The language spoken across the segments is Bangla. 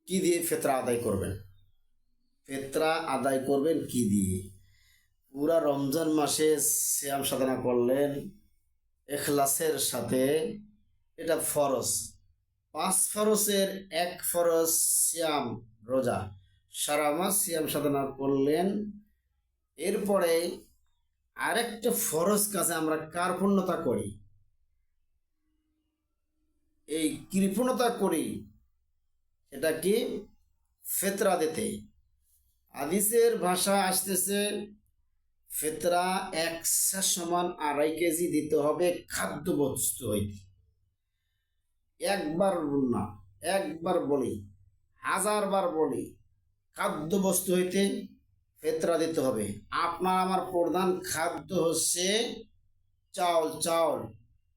কি দিয়ে ফিতরা আদায় করবেন? ফিতরা আদায় করবেন কি দিয়ে? পুরা রমজান মাসে সিয়াম সাধনা করলেন ইখলাসের সাথে, এটা ফরজ। 5 ফরজের 1 ফরজ সিয়াম, রোজা। সারা মাস সিয়াম সাধনা করলেন, এরপরে আরেকটা ফরজ কাজে আমরা কার্পণ্যতা করি, এই কৃপণতা করি, এটা কি? ফিতরা দিতে। হাদিসের ভাষা আসতেছে ফিতরা 1/2 কেজি দিতে হবে খাদ্যবস্তু হইতে। একবার না, একবার বলি, 1000বার বলি, খাদ্যবস্তু হইতে ফিতরা দিতে হবে। আপনার আমার প্রধান খাদ্য হচ্ছে চাউল। চাউল,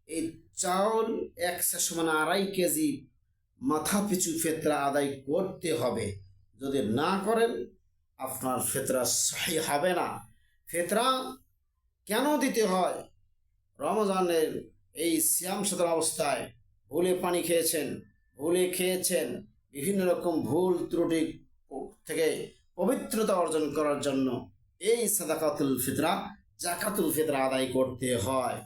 এই চাউল 1/2 কেজি মাথা পিছু ফিতরা আদায় করতে হবে। যদি না করেন আপনার ফিতরা সহি হবে না। ফিতরা কেন দিতে হয়? রমজানের এই সিয়াম সাধনা অবস্থায় ভুলে পানি খেয়েছেন, ভুলে খেয়েছেন, বিভিন্ন রকম ভুল ত্রুটি থেকে পবিত্রতা অর্জন করার জন্য এই সাদাকাতুল ফিতরা, জাকাতুল ফিতরা আদায় করতে হয়।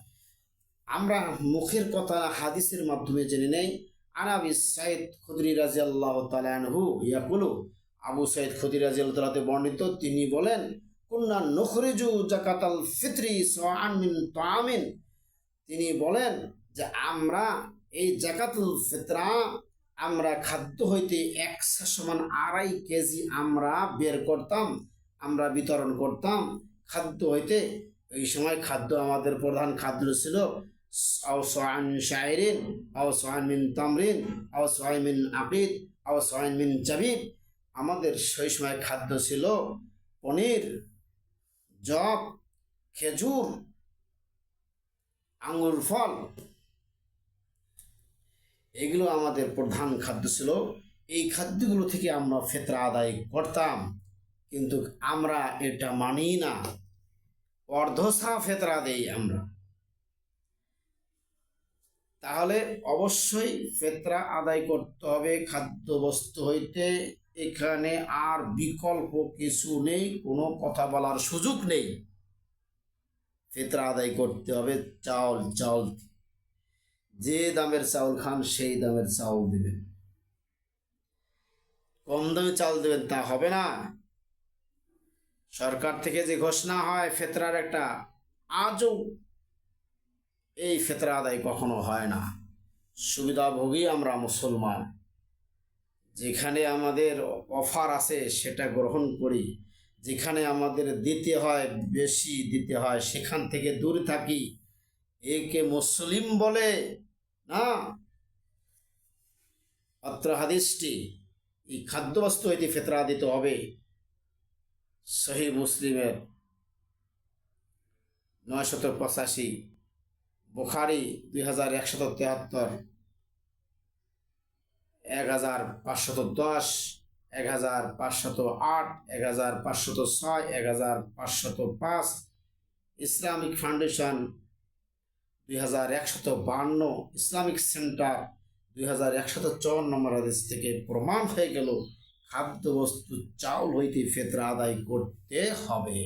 আমরা মুখের কথা হাদিসের মাধ্যমে জেনে নেই। আবু সাঈদ খুদরি রাদিয়াল্লাহু তাআলা আনহু ইয়াকুলু, আবু সাঈদ খুদরি রাদিয়াল্লাহু তাআলা বর্ণিত, তিনি বলেন, কুন্না নুখরিজু জাকাতাল ফিতরি সাআন মিন তাআমিন। তিনি বলেন যে আমরা এই জাকাতুল ফিতরা আমরা খাদ্য হইতে 1/2 কেজি আমরা বের করতাম, আমরা বিতরণ করতাম খাদ্য হইতে। এই সময় খাদ্য আমাদের প্রধান খাদ্য ছিল আও সাআন শাইরিন, আও সাআন মিন তামরিন, আও সাআন মিন আকিদ, আও সাআন মিন জাবিব। আমাদের সেই সময় খাদ্য ছিল পনির, জব, খেজুর, আঙ্গুর ফল, এগুলো আমাদের প্রধান খাদ্য ছিল। এই খাদ্যগুলো থেকে আমরা ফিতরা আদায় করতাম, কিন্তু আমরা এটা মানি না, অর্ধসা ফিতরা দেই আমরা। তাহলে অবশ্যই ফিতরা আদায় করতে হবে খাদ্যবস্তু হইতে। এখানে আর বিকল্প কিছু নেই, কোনো কথা বলার সুযোগ নেই। ফিতরা আদায় করতে হবে চাউল। চাউল যে দামের চাউল খান সেই দামের চাউল দেবেন, কম দামে চাউল দেবেন তা হবে না। সরকার থেকে যে ঘোষণা হয় ফিতরার একটা, আজও এই ফিতরা আদায় কখনো হয় না। সুবিধাভোগী আমরা মুসলমান, যেখানে আমাদের অফার আছে সেটা গ্রহণ করি, যেখানে আমাদের দিতে হয়, বেশি দিতে হয়, সেখান থেকে দূরে থাকি। একে মুসলিম বলে না। অত্র হাদিসটি, এই খাদ্যবস্তু হইতে ফিতরা দিতে হবে। সহিহ মুসলিমের 985, Bukhari 2173, 1510, 1508, 1506, 1505, Islamic foundation 2152, Islamic centre 2154 নম্বর হাদিস থেকে প্রমাণ হয়ে গেল খাদ্যবস্তু চাউল হইতে ফিতরা আদায় করতে হবে।